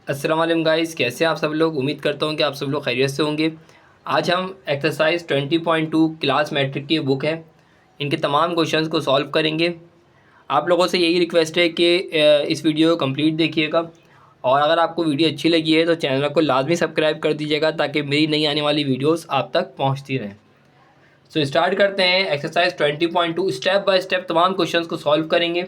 अस्सलाम वालेकुम गाइस, कैसे हैं आप सब लोग। उम्मीद करता हूँ कि आप सब लोग खैरियत से होंगे। आज हम एक्सरसाइज 20.2 क्लास मैट्रिक की बुक है, इनके तमाम क्वेश्चंस को सॉल्व करेंगे। आप लोगों से यही रिक्वेस्ट है कि इस वीडियो को कंप्लीट देखिएगा, और अगर आपको वीडियो अच्छी लगी है तो चैनल को लाजमी सब्सक्राइब कर दीजिएगा ताकि मेरी नई आने वाली वीडियोज़ आप तक पहुँचती रहें। सो स्टार्ट करते हैं। एक्सरसाइज 20.2 स्टेप बाय स्टेप तमाम क्वेश्चंस को सॉल्व करेंगे।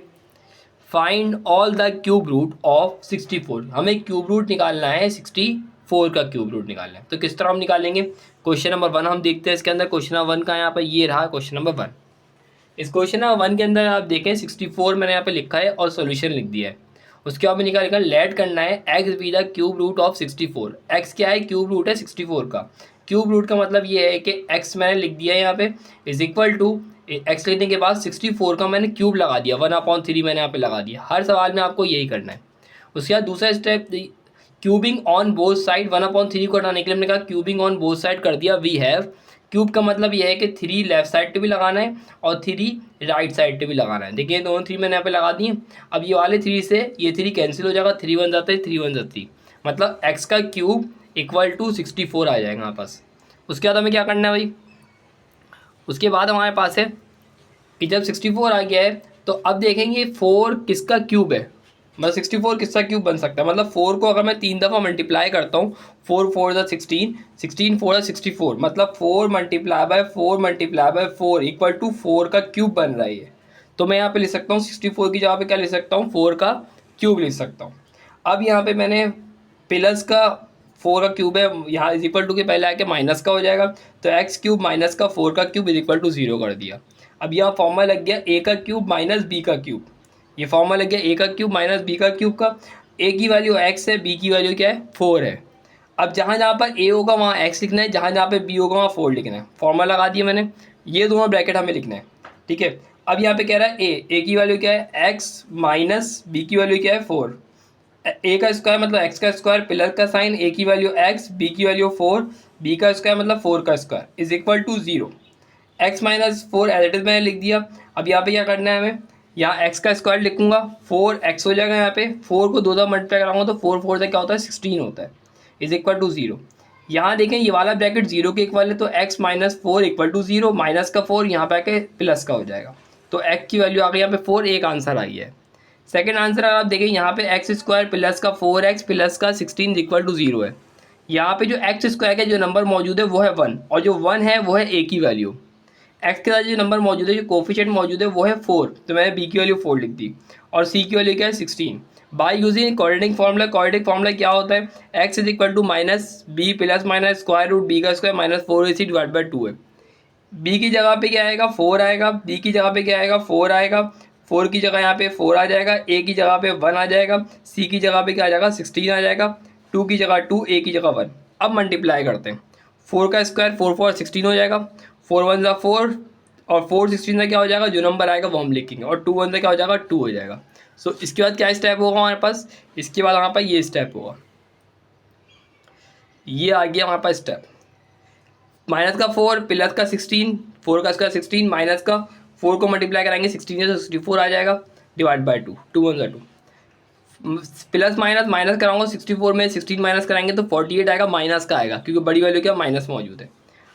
Find all the cube root of 64। हमें क्यूब रूट निकालना है, 64 का क्यूब रूट निकालना है। तो किस तरह हम निकालेंगे? क्वेश्चन नंबर 1 हम देखते हैं। इसके अंदर क्वेश्चन नंबर 1 का यहाँ पर ये रहा क्वेश्चन नंबर 1। इस क्वेश्चन नंबर 1 के अंदर आप देखें 64 मैंने यहाँ पे लिखा है और सोल्यूशन लिख दिया है। उसके बाद में निकालेगा, लेट करना है x be the cube root of 64। X क्या है? क्यूब रूट है 64 का। क्यूब रूट का मतलब ये है कि एक्स मैंने लिख दिया है यहाँ पे इज इक्वल टू, एक्स लिखने के बाद 64 का मैंने क्यूब लगा दिया, 1/3 मैंने यहाँ पे लगा दिया। हर सवाल में आपको यही करना है। उसके बाद दूसरा step, cubing on both side. 1/3 को हटाने के लिए हमने कहा क्यूबिंग ऑन बोथ साइड कर दिया। वी हैव, क्यूब का मतलब यह है कि 3 लेफ्ट साइड पे भी लगाना है और 3 राइट साइड पे भी लगाना है। देखिए दोनों 3 मैंने यहाँ पे लगा दिए। अब ये वाले 3 से ये 3 कैंसिल हो जाएगा, 3 1 जाता है, 3 1 जाती है, मतलब एक्स का क्यूब इक्वल टू 64 आ जाएगा हमारे पास। उसके बाद हमें क्या करना है भाई? उसके बाद हमारे पास है कि जब 64 आ गया है तो अब देखेंगे 4 किसका क्यूब है। मतलब 64 किसका क्यूब बन सकता है? मतलब 4 को अगर मैं 3 दफ़ा मल्टीप्लाई करता हूँ, 4 4 ज़ा 16, 16 4 ज़ा 64, मतलब 4 multiply by 4 multiply by 4 equal to 4 का क्यूब बन रहा है ये। तो मैं यहाँ पे लिख सकता हूँ 64 की जगह पे क्या लिख सकता हूँ? 4 का क्यूब लिख सकता हूँ। अब यहाँ पे मैंने प्लस का 4 का क्यूब है, यहाँ इज इक्वल टू के पहले आके माइनस का हो जाएगा, तो एक्स क्यूब माइनस का 4 का क्यूब इज इक्वल टू 0 कर दिया। अब यहाँ फॉर्मूला लग गया ए का क्यूब माइनस बी का क्यूब। ये फॉर्मूला लग गया ए का क्यूब माइनस बी का क्यूब का। ए की वैल्यू एक्स है, बी की वैल्यू क्या है? 4 है। अब जहाँ जहाँ पर ए होगा वहाँ एक्स लिखना है, जहाँ जहाँ पे बी होगा वहाँ 4 लिखना है। फॉर्मूला लगा दिया मैंने, ये दोनों ब्रैकेट हमें लिखना है। ठीक है। अब यहाँ पे कह रहा है ए की वैल्यू क्या है? एक्स माइनस बी की वैल्यू क्या है? 4। ए का स्क्वायर मतलब एक्स का स्क्वायर, प्लस का साइन, ए की वैल्यू एक्स, बी की वैल्यू 4, बी का स्क्वायर मतलब 4 का स्क्वायर is equal to 0। X minus 4 as it is मैंने लिख दिया। अब यहाँ पे क्या करना है हमें? यहाँ एक्स का स्क्वायर लिखूंगा, 4x हो जाएगा। यहाँ पे 4 को 2 मल्टीप्लाई कराऊंगा तो 4 4 से क्या होता है? 16 होता है, इज इक्वल टू 0। यहाँ देखें ये वाला ब्रैकेट 0 के इक्वल है, तो x minus 4 equal to 0, minus का 4 यहाँ पे आके प्लस का हो जाएगा, तो x की वैल्यू आ गई यहाँ पे 4। एक आंसर आई है। सेकेंड आंसर अगर आप देखें यहाँ पे एक्स स्क्वायर प्लस का 4x प्लस का 16 इक्वल टू 0 है। यहाँ पे जो एक्स स्क्वायर का जो नंबर मौजूद है वो है 1, और जो 1 है वो है ए की वैल्यू। एक्स के साथ जो नंबर मौजूद है, जो कोफिशिएंट मौजूद है वो है 4, तो मैंने बी की वैल्यू 4 लिख दी, और सी की वैल्यू क्या है? 16। By using quadratic formula. Quadratic formula क्या होता है? X is equal to minus B plus minus square root B का square minus 4ac divide by 2 है। बी की जगह पे क्या आएगा? 4 आएगा। बी की जगह पे क्या आएगा? 4 आएगा। 4 की जगह यहाँ पे 4 आ जाएगा। ए की जगह पे 1 आ जाएगा। सी की जगह पे क्या आ जाएगा? 16 आ जाएगा। 2 की जगह 2, ए की जगह 1। अब मल्टीप्लाई करते हैं, 4 का स्क्वायर 4 4 16 हो जाएगा, 4 1 ज़ा 4, और 4 16 का क्या हो जाएगा? जो नंबर आएगा वो हम लिखेंगे, और 2 1 से क्या हो जाएगा? 2 हो जाएगा। सो इसके बाद क्या स्टेप होगा हमारे पास? इसके बाद हमारे पास ये स्टेप होगा, ये आ गया हमारे पास स्टेप। माइनस का 4 प्लस का 16, 4 का स्क्वायर 16, माइनस का 4 को मल्टीप्लाई कराएंगे 16 से 64 आ जाएगा, डिवाइड बाई 2, 2 1 ज़ा 2। प्लस माइनस माइनस कराऊंगा 64 में, 16 माइनस कराएंगे तो 48 आएगा, माइनस का आएगा क्योंकि बड़ी वैल्यू क्या? माइनस मौजूद है।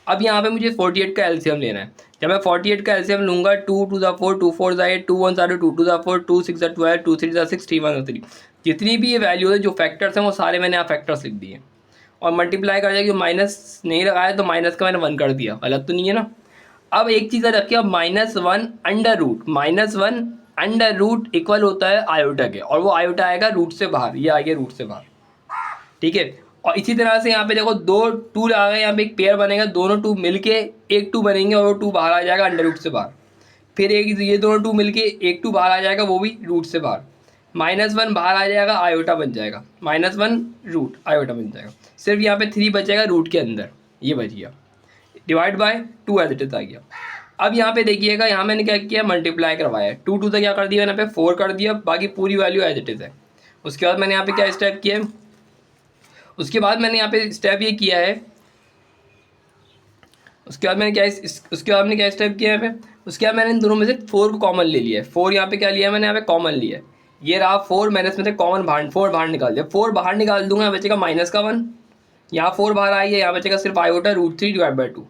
अब यहाँ पे मुझे 48 का एलसीएम लेना है। जब मैं 48 का एलसीएम लूंगा, 2 2 ज़ा 4, 2 4 ज़ा 8, 2 1 ज़ा 2, 2 2 ज़ा 4, 2 6 ज़ा 12, 2 3 ज़ा 6, 3 1 ज़ा 3। जितनी भी ये वैल्यू है, जो फैक्टर्स हैं वो सारे मैंने यहाँ फैक्टर्स लिख दिए, और मल्टीप्लाई कर दिया। माइनस नहीं लगाया तो माइनस का मैंने 1 कर दिया, गलत तो नहीं है ना? अब एक चीज़ याद रखिए, अब -1 under root, -1 under root equal होता है आयोटा के, और वो आयोटा आएगा रूट से बाहर, ये आ गया रूट से बाहर। ठीक है। और इसी तरह से यहाँ पे देखो 2 2 आ गए, यहाँ पे एक पेयर बनेगा, दोनों 2 मिलके एक 2 बनेंगे, और वो 2 बाहर आ जाएगा अंडर रूट से बाहर। फिर एक ये दोनों 2 मिलके एक 2 बाहर आ जाएगा, वो भी रूट से बाहर। -1 बाहर आ जाएगा, आयोटा बन जाएगा, -1 रूट आयोटा बन जाएगा। सिर्फ यहाँ पे 3 बचेगा रूट के अंदर, ये बच गया, divide by 2 as it is आ गया। अब यहाँ पे देखिएगा, यहाँ मैंने क्या किया? मल्टीप्लाई करवाया, 2 2 से क्या कर दिया? यहाँ पे 4 कर दिया, बाकी पूरी वैल्यू एज इट इज है। उसके बाद मैंने यहाँ पे क्या स्टेप किया है? उसके बाद मैंने यहाँ पे स्टेप ये किया है, उसके बाद मैंने क्या स्टेप किया है यहाँ पे? उसके बाद मैंने इन दोनों में से 4 को कॉमन ले लिया है। 4 यहाँ पे क्या लिया है मैंने? यहाँ पे कॉमन लिया है। ये रहा 4, मैंने इसमें से कॉमन बाहर 4 बाहर निकाल दिया, 4 बाहर निकाल दूंगा, यहाँ बचेगा माइनस का 1, यहाँ 4 बाहर आई है, यहाँ बचेगा सिर्फ आयोटा √3/2।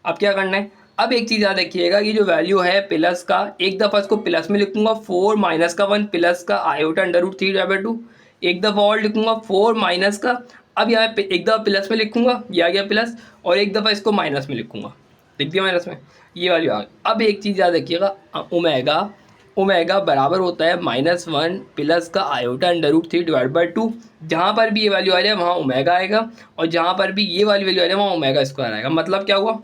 अब क्या करना है, अब एक चीज़ याद रखिएगा कि जो वैल्यू है प्लस का, एक दफ़ा इसको प्लस में लिखूंगा 4 माइनस का 1 प्लस का आयोटा √3/2, एक दफ़ा और लिखूंगा 4 माइनस का, अब यहाँ पे एक दफ़ा प्लस में लिखूंगा, ये आ गया प्लस, और एक दफ़ा इसको माइनस में लिखूंगा, लिख दिया माइनस में, ये वैल्यू आ गई। अब एक चीज़ याद रखिएगा, ओमेगा ओमेगा बराबर होता है -1 प्लस का आयोटा √3/2। जहाँ पर भी ये वैल्यू आ जाए वहाँ ओमेगा आएगा, और जहाँ पर भी ये वाली वैल्यू आ जाए वहाँ ओमेगा स्क्वायर आएगा। मतलब क्या हुआ,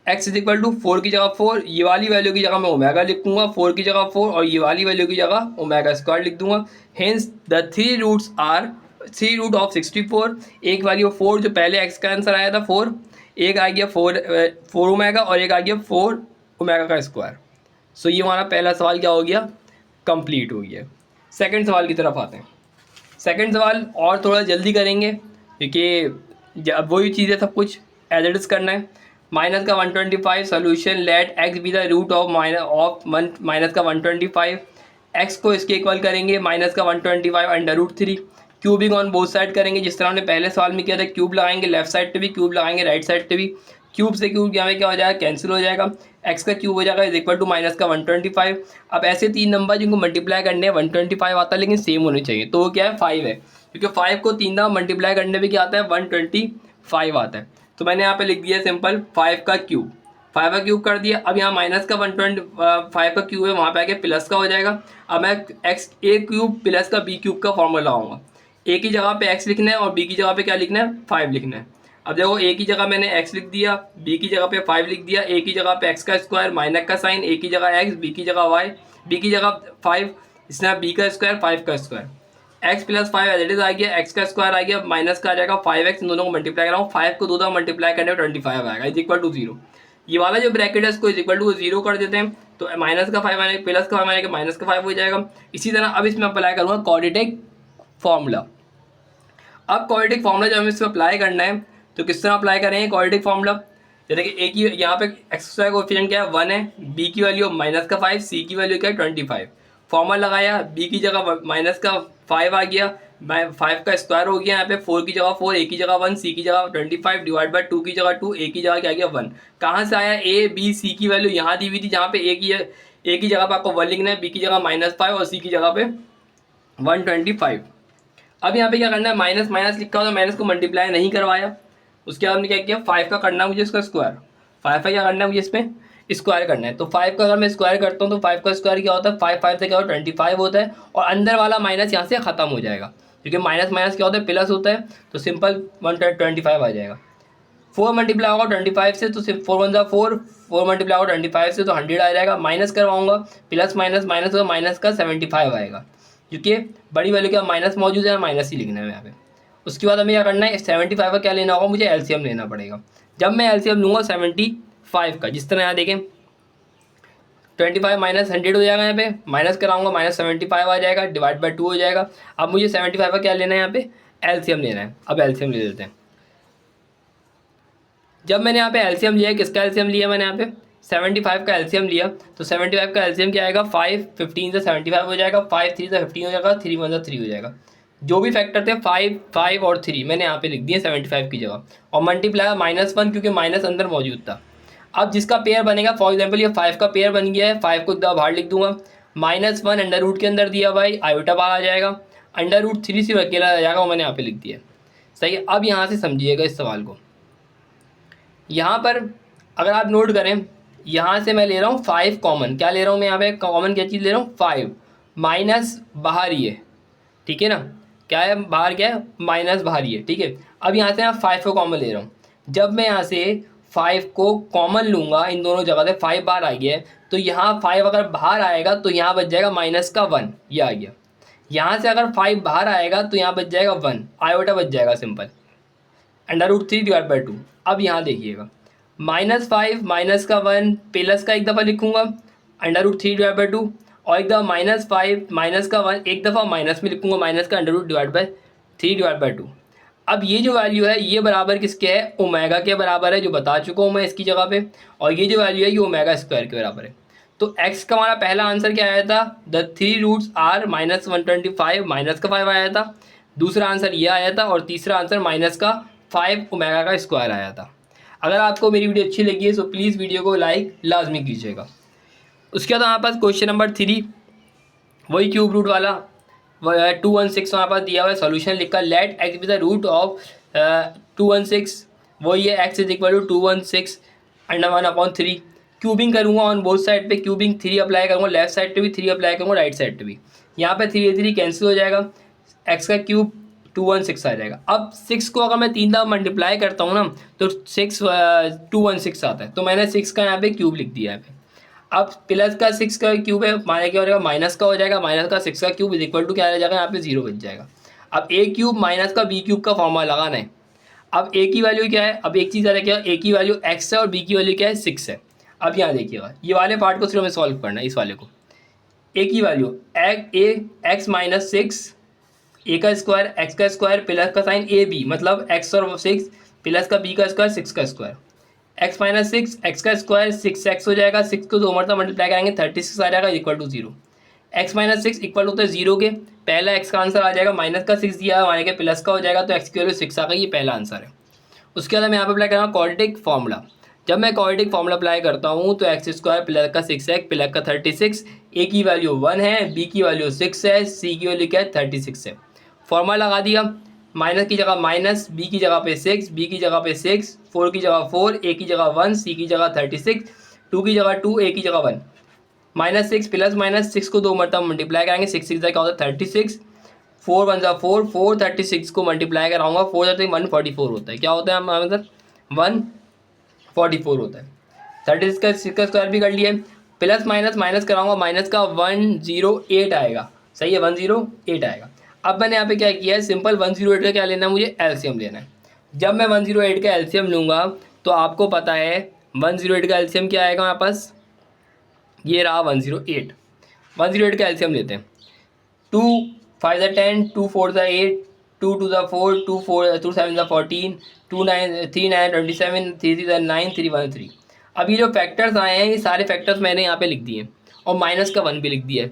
x इज इक्वल टू 4 की जगह 4, ये वाली वैल्यू की जगह मैं ओमेगा लिखूंगा 4 की जगह 4, और ये वाली वैल्यू की जगह ओमेगा स्क्वायर लिख दूंगा। Hence the 3 roots are 3 root of 64। एक वैल्यू 4 जो पहले x का आंसर आया था 4, एक आ गया 4 ओमेगा, और एक आ गया 4 ओमेगा का स्क्वायर। सो ये हमारा पहला सवाल क्या हो गया, कंप्लीट हो गया। सेकंड सवाल की तरफ आते हैं। सेकंड सवाल और थोड़ा जल्दी करेंगे क्योंकि अब वही चीज़ है, सब कुछ एडिट्स करना है। माइनस का 125 solution let x be the root of minus का 125, x को इसके इक्वल करेंगे माइनस का 125 √3, क्यूबिंग ऑन बोथ साइड करेंगे जिस तरह हमने पहले सवाल में किया था, क्यूब लगाएंगे लेफ्ट साइड पे भी, क्यूब लगाएंगे राइट साइड पे भी, क्यूब से क्यूब यहाँ पे क्या हो जाएगा, कैंसिल हो जाएगा, x का क्यूब हो जाएगा इज इक्वल टू माइनस का 125। अब ऐसे 3 नंबर जिनको मल्टीप्लाई करने हैं 125 आता है लेकिन सेम होने चाहिए, तो वो क्या है 5 है, क्योंकि 5 को 3 दफ़ा मल्टीप्लाई करने पे क्या आता है 125 आता है। तो मैंने यहाँ पे लिख दिया सिंपल 5 का क्यूब, 5 का क्यूब कर दिया। अब यहाँ माइनस का 125 का क्यूब है, वहाँ पे आके प्लस का हो जाएगा। अब मैं एक्स ए क्यूब प्लस का बी क्यूब का फॉर्मूला लाऊंगा, ए की जगह पे x लिखना है और b की जगह पे क्या लिखना है 5 लिखना है। अब देखो a की जगह मैंने x लिख दिया, b की जगह पे 5 लिख दिया, a की जगह पे x का स्क्वायर माइनस का साइन, a की जगह x, b की जगह y, b की जगह 5, इसने b का स्क्वायर 5 का square, x plus 5 as it is आ गया, x का स्क्वायर आ गया, माइनस का आ जाएगा 5x, इन दोनों को मल्टीप्लाई कराऊँ, 5 को 2 दफ़ा मल्टीप्लाई करने में 25 आएगा इज इक्वल टू 0। ये वाला जो ब्रैकेट है इसको इज इक्वल टू 0 कर देते हैं, तो माइनस का 5 आने प्लस का 5 आने के माइनस का 5 हो जाएगा। इसी तरह अब इसमें अप्लाई करूँगा क्वाड्रेटिक फॉर्मूला। अब क्वाड्रेटिक फार्मूला जब हमें इसमें अप्लाई करना है तो किस तरह अप्लाई करेंगे क्वाड्रेटिक फार्मूला, जैसे कि ए की यहाँ पे एक्स स्क्वायर कोएफिशिएंट क्या है 1 है, बी की वैल्यू माइनस का 5, सी की वैल्यू क्या है 25, फॉर्मूला लगाया, बी की जगह माइनस का 5 आ गया, 5 का स्क्वायर हो गया, यहाँ पे 4 की जगह 4, ए की जगह 1, सी की जगह 25 डिवाइड बाई 2 की जगह 2, ए की जगह क्या गया 1। कहाँ से आया, ए बी सी की वैल्यू यहाँ दी हुई थी, जहाँ पे ए की जगह पे आपको 1 लिखना है, बी की जगह -5 और सी की जगह पे 125। अब यहाँ पे क्या करना है, माइनस माइनस लिखा हो तो माइनस को मल्टीप्लाई नहीं करवाया, उसके बाद हमने क्या किया 5 का करना है मुझे इसका स्क्वायर, 5 का क्या करना है मुझे इसमें स्क्वायर करना है। तो 5 का अगर मैं स्क्वायर करता हूँ तो 5 का स्क्वायर क्या होता है 5 से क्या होता है 25 होता है, और अंदर वाला माइनस यहाँ से ख़त्म हो जाएगा क्योंकि माइनस माइनस क्या होता है प्लस होता है, तो सिंपल 125 आ जाएगा। 4 मल्टीप्लाई होगा 25 से तो सिर्फ 4 1 जा 4, 4 मल्टीप्लाई होगा 25 से तो 100 आ जाएगा, माइनस करवाऊंगा प्लस माइनस माइनस होगा माइनस का 75 आएगा, क्योंकि बड़ी वैल्यू क्या माइनस मौजूद है, माइनस ही लिखना है यहाँ पे। उसके बाद हमें क्या करना है 75 का क्या लेना होगा, मुझे एलसीएम लेना पड़ेगा। जब मैं एलसीएम लूँगा 75 का, जिस तरह यहाँ देखें 25 माइनस 100 हो जाएगा, यहाँ पे माइनस कराऊंगा -75 आ जाएगा, डिवाइड बाई 2 हो जाएगा। अब मुझे 75 का क्या लेना है, यहाँ पे एलसीएम लेना है। अब एलसीएम ले लेते हैं। जब मैंने यहाँ पे एलसीएम लिया, किसका एलसीएम लिया मैंने यहाँ पे 75 का एलसीएम लिया, तो 75 का एलसीएम क्या आएगा 5 15 से 75 हो जाएगा, 5 3 से 15 हो जाएगा, 3 1 से 3 हो जाएगा। जो भी फैक्टर थे 5 5 और 3 मैंने यहाँ पे लिख दिए 75 की जगह, और मल्टीप्लाई -1 क्योंकि माइनस अंदर मौजूद था। अब जिसका पेयर बनेगा, फॉर एग्जाम्पल ये 5 का पेयर बन गया है, 5 को बाहर लिख दूंगा, -1 अंडर रूट के अंदर दिया भाई, आयोटा बाहर आ जाएगा, √3 सिर्फ अकेला आ जाएगा, वो मैंने यहाँ पे लिख दिया। सही है। अब यहाँ से समझिएगा इस सवाल को, यहाँ पर अगर आप नोट करें, यहाँ से मैं ले रहा हूँ 5 कॉमन, क्या ले रहा हूँ मैं यहाँ पे कॉमन क्या चीज़ ले रहा हूँ 5, माइनस बाहर ही है, ठीक है ना, क्या है बाहर क्या है माइनस बाहर ही है, ठीक है। अब यहाँ से मैं 5 को कॉमन ले रहा हूँ, जब मैं यहाँ से 5 को कॉमन लूँगा, इन दोनों जगह से 5 बाहर आ गया है, तो यहाँ 5 अगर बाहर आएगा तो यहाँ बच जाएगा -1, ये आ गया। यहाँ से अगर 5 बाहर आएगा तो यहाँ बच जाएगा 1, आयोटा बच जाएगा सिंपल, √3 डिवाइड बाई 2। अब यहाँ देखिएगा -5 माइनस का 1 प्लस का एक दफ़ा लिखूँगा √3 डिवाइड बाई 2, और एक दफ़ा -5 माइनस का 1 एक दफ़ा माइनस में लिखूँगा, माइनस का √3 डिवाइड बाई 2। अब ये जो वैल्यू है ये बराबर किसके है, ओमेगा के बराबर है, जो बता चुका हूँ मैं इसकी जगह पे, और ये जो वैल्यू है ये ओमेगा स्क्वायर के बराबर है। तो x का हमारा पहला आंसर क्या आया था, द 3 रूट्स आर -125 माइनस का 5 आया था। दूसरा आंसर ये आया था और तीसरा आंसर माइनस का 5 ओमेगा का स्क्वायर आया था। अगर आपको मेरी वीडियो अच्छी लगी है तो प्लीज़ वीडियो को लाइक लाजमी कीजिएगा। उसके बाद हमारे पास क्वेश्चन नंबर 3, वही क्यूब रूट वाला 216 हमारे पास दिया हुआ है। सोल्यूशन लिखा, let x be the root of 216, वही है x is equal to 216√1/3। Cubing करूँगा ऑन बोथ साइड पे, क्यूबिंग 3 अप्लाई करूँगा लेफ्ट साइड पे भी, 3 अप्लाई करूँगा राइट साइड पे भी। यहाँ पे 3 3 कैंसिल हो जाएगा, एक्स का क्यूब 216 आ जाएगा। अब 6 को अगर मैं 3 दफ़ा मल्टीप्लाई करता हूँ ना तो 6 216 आता है, तो मैंने 6 का यहाँ पे क्यूब लिख दिया है। अब प्लस का 6 का क्यूब है, माने क्या हो जाएगा, माइनस का हो जाएगा, माइनस का 6 का क्यूब इज इक्वल टू क्या आ जाएगा, यहाँ पे 0 बच जाएगा। अब ए क्यूब माइनस का बी क्यूब का फॉर्मूला लगाना है। अब ए की वैल्यू क्या है, अब एक चीज़ आ क्या, ए की वैल्यू x है और बी की वैल्यू क्या है 6 है। अब यहाँ देखिएगा, ये वाले पार्ट को सिर्फ हमें सॉल्व करना है, इस वाले को। ए की वैल्यू एक्स माइनस 6, ए का स्क्वायर, एक्स का स्क्वायर प्लस का साइन ए बी, मतलब एक्स और 6 प्लस का बी का स्क्वायर 6 का स्क्वायर, एक्स माइनस 6, एक्स का स्क्वायर 6x हो जाएगा, 6 को 2 मरतबा मल्टीप्लाई करेंगे 36 आ जाएगा equal to 0। X minus 6 equal होता है 0 के, पहला एक्स का आंसर आ जाएगा, माइनस का 6 दिया है, माने के प्लस का हो जाएगा, तो एक्स की वैल्यू 6 आ गई, ये पहला आंसर है। उसके बाद मैं यहाँ पे अप्लाई करूँगा क्वाड्रेटिक फार्मूला। जब मैं क्वाड्रेटिक फार्मूला अप्लाई करता हूँ तो एक्स स्क्वायर प्लस का 6x प्लस का 36, ए की वैल्यू 1 है, बी की वैल्यू 6 है, सी की वैल्यू क्या है 36 है। फॉर्मूला लगा दिया, माइनस की जगह माइनस, बी की जगह पे 6, बी की जगह पे 6, 4 की जगह 4, ए की जगह 1, सी की जगह 36, 2 की जगह 2, ए की जगह 1। माइनस 6 प्लस माइनस 6 को 2 मरतबा मल्टीप्लाई करेंगे, 6 6 क्या होता है 36, 4 1 4, 4 36 को मल्टीप्लाई कराऊंगा, 4 जाते 144 होता है। क्या होता है हमारे मतलब 144 होता है। 36 का स्क्वायर भी कर लिया, प्लस माइनस माइनस कराऊंगा, माइनस का 108 आएगा, सही है 108 आएगा। अब मैंने यहाँ पे क्या किया है, सिंपल 108 का क्या लेना है, मुझे एलसीएम लेना है। जब मैं 108 का एलसीएम लूँगा तो आपको पता है 108 का एलसीएम क्या आएगा हमारे पास, ये रहा 108। 108 का एलसीएम लेते हैं, 2 5 10, 2 4 8, 2 2 4, 2 4 2 7 14, 2 9 3 9 27, 3 3 9, 3 1 3। अब ये जो फैक्टर्स आए हैं ये सारे फैक्टर्स मैंने यहाँ पे लिख दिए और माइनस का 1 भी लिख दिया है।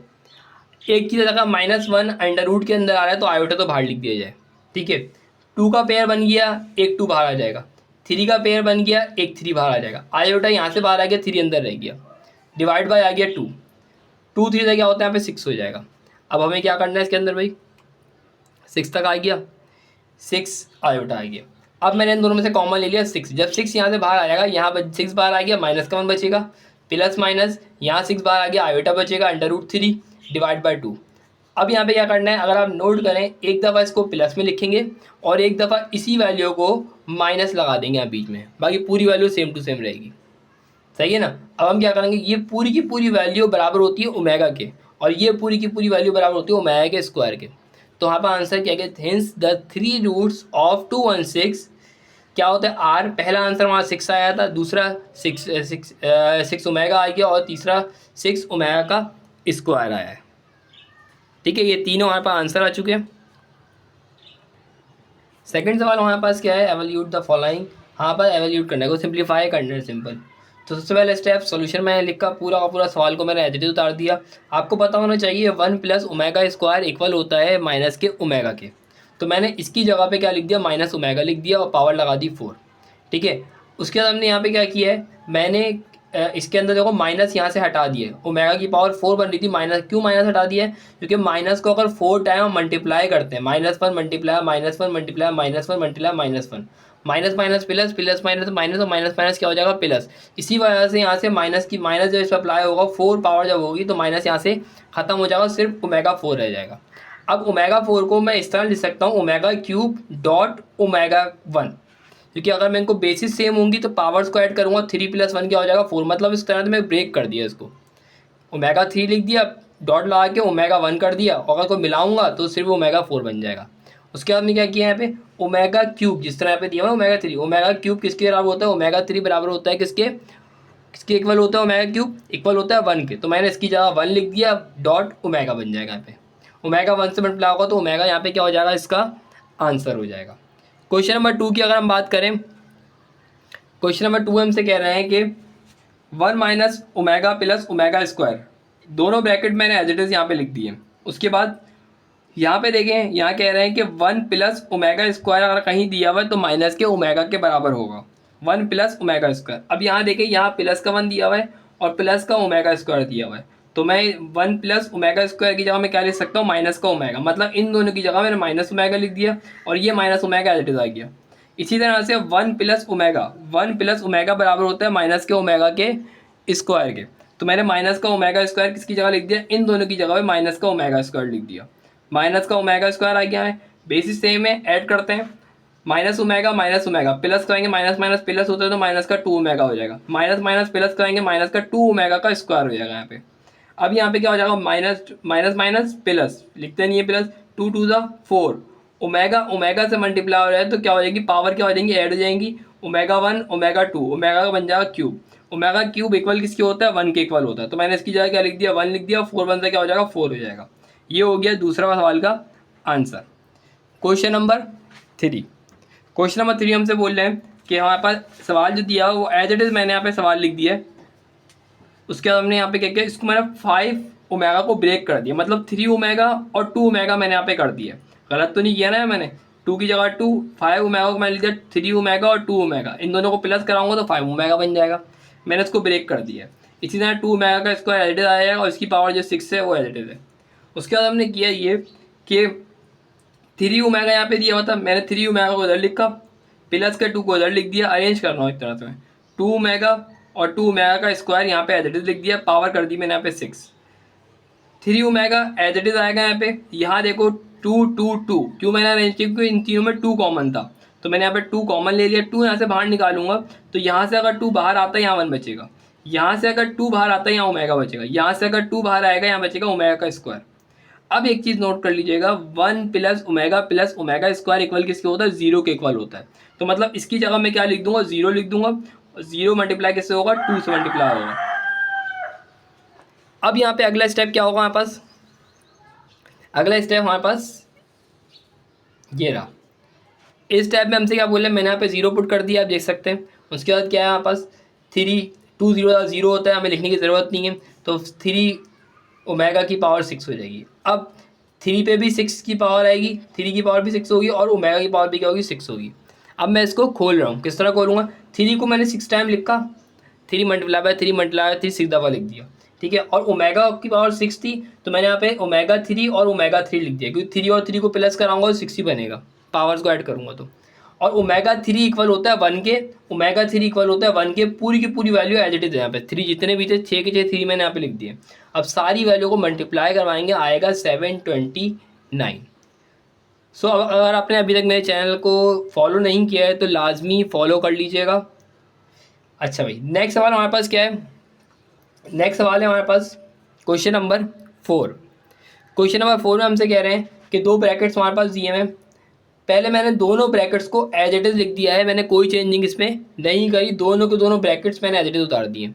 एक चीज़ अगर -1 अंडर रूट के अंदर आ रहा है तो आयोटा तो बाहर लिख दिया जाए, ठीक है। 2 का पेयर बन गया, एक 2 बाहर आ जाएगा, 3 का पेयर बन गया, एक 3 बाहर आ जाएगा, आयोटा यहाँ से बाहर आ गया, 3 अंदर रह गया, डिवाइड बाय आ गया 2, 2 3 से क्या होता है यहाँ पे 6 हो जाएगा। अब हमें क्या करना है इसके अंदर भाई, 6 तक आ गया, 6 आयोटा आ गया। अब मैंने इन दोनों में से कॉमन ले लिया 6, जब 6 यहाँ से बाहर आ जाएगा, यहाँ पर 6 बाहर आ गया, माइनस का 1 बचेगा, प्लस माइनस यहाँ 6 बाहर आ गया, आयोटा बचेगा, √3 डिवाइड बाय 2। अब यहाँ पे क्या करना है, अगर आप नोट करें, एक दफ़ा इसको प्लस में लिखेंगे और एक दफ़ा इसी वैल्यू को माइनस लगा देंगे यहाँ बीच में, बाकी पूरी वैल्यू सेम टू सेम रहेगी, सही है ना। अब हम क्या करेंगे, ये पूरी की पूरी वैल्यू बराबर होती है ओमेगा के और ये पूरी की पूरी वैल्यू बराबर होती है ओमेगा के स्क्वायर के। तो यहाँ पर आंसर क्या है, हिंस द 3 रूट्स ऑफ 216 क्या होता है आर। पहला आंसर वहाँ 6 आया था, दूसरा 6 ओमेगा आ गया और तीसरा 6 ओमेगा का स्क्वायर आया है, ठीक है। ये तीनों हमारे पास आंसर आ चुके हैं। सेकंड सवाल हमारे पास क्या है, एवल्यूट द फॉलोइंग। हाँ पर एवल्यूट करना है, को सिंप्लीफाई करना है, सिंपल। तो सबसे पहले स्टेप सोल्यूशन मैंने लिखा, पूरा का पूरा सवाल को मैंने एडिट उतार दिया। आपको पता होना चाहिए 1 प्लस ओमेगा स्क्वायर इक्वल होता है माइनस के ओमेगा के, तो मैंने इसकी जगह पे क्या लिख दिया, माइनस ओमेगा लिख दिया और पावर लगा दी 4, ठीक है। उसके बाद हमने यहाँ पे क्या किया है, मैंने इसके अंदर देखो माइनस यहाँ से हटा दिए, ओमेगा की पावर 4 बन रही थी, माइनस क्यों माइनस हटा दिया है, क्योंकि माइनस को अगर 4 टाइम मल्टीप्लाई करते हैं, -1 multiply -1 multiply -1 multiply -1, minus minus plus, plus minus minus और माइनस माइनस क्या हो जाएगा प्लस। इसी वजह से यहाँ से माइनस की माइनस जब इस पर अप्लाई होगा, 4 पावर जब होगी तो माइनस यहाँ से खत्म हो जाएगा, सिर्फ ओमेगा 4 रह जाएगा। अब ओमेगा 4 को मैं इस तरह लिख सकता हूँ, ओमेगा क्यूब डॉट ओमेगा 1, क्योंकि अगर मैं इनको बेसिस सेम होंगी तो पावर्स को ऐड करूँगा, 3 + 1 क्या हो जाएगा 4, मतलब इस तरह से मैं ब्रेक कर दिया इसको, ओमेगा 3 लिख दिया, डॉट लगा के ओमेगा 1 कर दिया, और अगर को मिलाऊंगा तो सिर्फ ओमेगा 4 बन जाएगा। उसके बाद में क्या किया यहाँ पे, ओमेगा क्यूब जिस तरह यहाँ पे दिया हुआ ओमेगा 3, ओमेगा क्यूब किसके बराबर होता है, ओमेगा 3 बराबर होता है किसके, किसके इक्वल होता है, ओमेगा क्यूब इक्वल होता है 1 के, तो मैंने इसकी जगह 1 लिख दिया, डॉट ओमेगा बन जाएगा यहाँ पे, ओमेगा 1 से मल्टीप्लाई होगा तो ओमेगा यहाँ पे क्या हो जाएगा, इसका आंसर हो जाएगा। क्वेश्चन नंबर 2 की अगर हम बात करें, क्वेश्चन नंबर 2 हमसे कह रहे हैं कि 1 minus omega plus omega square, दोनों ब्रैकेट मैंने एज इट इज़ यहाँ पे लिख दिए। उसके बाद यहाँ पे देखें, यहाँ कह रहे हैं कि 1 प्लस ओमेगा स्क्वायर अगर कहीं दिया हुआ है तो माइनस के ओमेगा के बराबर होगा, 1 प्लस ओमेगा स्क्वायर। अब यहाँ देखें, यहाँ प्लस का 1 दिया हुआ है और प्लस का ओमेगा स्क्वायर दिया हुआ है, तो मैं 1 प्लस ओमेगा स्क्वायर की जगह मैं क्या लिख सकता हूँ, माइनस का ओमेगा, मतलब इन दोनों की जगह मैंने माइनस ओमेगा लिख दिया और ये minus omega as it is आ गया। इसी तरह से 1 प्लस ओमेगा बराबर होता है माइनस के ओमेगा के स्क्वायर के, तो मैंने माइनस का ओमेगा स्क्वायर किसकी जगह लिख दिया, इन दोनों की जगह पे माइनस का ओमेगा स्क्वायर लिख दिया। माइनस का ओमेगा स्क्वायर आ गया है, बेसिस सेम है, ऐड करते हैं, माइनस ओमेगा प्लस करेंगे, माइनस माइनस प्लस होता है तो माइनस का 2 ओमेगा हो जाएगा, माइनस माइनस प्लस करेंगे, माइनस का 2 ओमेगा का स्क्वायर हो जाएगा यहाँ पे। अब यहाँ पे क्या हो जाएगा, माइनस माइनस माइनस प्लस, लिखते नहीं है प्लस, 2 टू ज़ा 4, ओमेगा ओमेगा से मल्टीप्लाई हो रहा है तो क्या हो जाएगी, पावर क्या हो जाएंगी, ऐड हो जाएंगी, ओमेगा 1 ओमेगा 2, ओमेगा का बन जाएगा क्यूब, ओमेगा क्यूब इक्वल किसके होता है, 1 के इक्वल होता है, तो मैंने इसकी जगह क्या लिख दिया, 1 लिख दिया, 4 1 से क्या हो जाएगा, 4 हो जाएगा। ये हो गया दूसरा सवाल का answer. Question number 3, question number 3 हमसे बोल रहे हैं कि हमारे पास सवाल जो दिया है वो एज इट इज़ मैंने यहाँ पे सवाल लिख दिया है। उसके बाद हमने यहाँ पे क्या किया, इसको मैंने 5 ओमेगा को ब्रेक कर दिया, मतलब 3 ओमेगा और 2 ओमेगा मैंने यहाँ पे कर दिया। गलत तो नहीं किया ना मैंने, 2 की जगह 2, 5 ओमेगा को मैंने लिख दिया 3 ओमेगा और 2 ओमेगा, इन दोनों को प्लस कराऊंगा तो 5 ओमेगा बन जाएगा, मैंने इसको ब्रेक कर दिया। इसी तरह 2 ओमेगा का स्क्वायर एज इट इज़ आएगा और इसकी पावर जो 6 है वो एज इट इज़ है। उसके बाद हमने किया ये कि 3 ओमेगा यहाँ पे दिया हुआ था, मैंने 3 ओमेगा को इधर लिखा, प्लस का 2 को इधर लिख दिया, अरेंज करना हो एक तरह से, 2 ओमेगा और 2 ओमेगा का स्क्वायर यहाँ पे एज इट इज़ लिख दिया, पावर कर दी मैंने यहाँ पे 6, 3 ओमेगा एज इट इज़ आएगा यहाँ पे। यहाँ देखो 2 2 2, क्यों मैंने अरेंज किया, क्योंकि इन तीनों में 2 कॉमन था, तो मैंने यहाँ पे 2 कॉमन ले लिया, 2 यहाँ से बाहर निकालूंगा तो यहाँ से अगर 2 बाहर आता है यहाँ 1 बचेगा, यहाँ से अगर 2 बाहर आता है यहाँ ओमेगा बचेगा, यहाँ से अगर 2 बाहर आएगा यहाँ बचेगा ओमेगा का स्क्वायर। अब एक चीज़ नोट कर लीजिएगा, 1 प्लस ओमेगा स्क्वायर इक्वल किसके होता है, 0 के इक्वल होता है, तो मतलब इसकी जगह मैं क्या लिख दूंगा, 0 लिख दूंगा, 0 मल्टीप्लाई किससे होगा, 2 से मल्टीप्लाई होगा। अब यहाँ पे अगला स्टेप क्या होगा हमारे पास, अगला स्टेप हमारे पास ये रहा। इस स्टेप में हमसे क्या बोले, मैंने यहाँ पे 0 पुट कर दिया, आप देख सकते हैं। उसके बाद क्या है हमारे पास, 3 2 0 0 होता है, हमें लिखने की ज़रूरत नहीं है, तो 3 ओमेगा की पावर 6 हो जाएगी। अब 3 पे भी 6 की पावर आएगी, 3 की पावर भी 6 होगी और ओमेगा की पावर भी क्या होगी, 6 होगी। अब मैं इसको खोल रहा हूँ, किस तरह खोलूँगा, 3 को मैंने 6 टाइम लिखा, 3 मल्टीप्लाई बाय 3 मल्टीप्लाई बाय 3 6 दफ़ा लिख दिया, ठीक है। और ओमेगा की पावर 6 थी तो मैंने यहाँ पे ओमेगा 3 और ओमेगा 3 लिख दिया, क्योंकि 3 और 3 को प्लस कराऊंगा तो 6 ही बनेगा, पावर्स को ऐड करूँगा तो। और ओमेगा 3 इक्वल होता है 1 के, ओमेगा 3 इक्वल होता है 1 के, पूरी की पूरी वैल्यू एज इट इज़ यहाँ पे 3 जितने भी थे 6 के 6 3 मैंने यहाँ पे लिख दिए। अब सारी वैल्यू को मल्टीप्लाई करवाएंगे, आएगा 729। सो अगर आपने अभी तक मेरे चैनल को फॉलो नहीं किया है तो लाजमी फॉलो कर लीजिएगा। अच्छा भाई, नेक्स्ट सवाल हमारे पास क्या है, नेक्स्ट सवाल है हमारे पास क्वेश्चन नंबर 4। क्वेश्चन नंबर 4 में हमसे कह रहे हैं कि 2 ब्रैकेट्स हमारे पास दिए हैं। पहले मैंने दोनों ब्रैकेट्स को एज इट इज़ लिख दिया है, मैंने कोई चेंजिंग इसमें नहीं करी, दोनों के दोनों ब्रैकेट्स मैंने एज इट इज़ उतार दिए।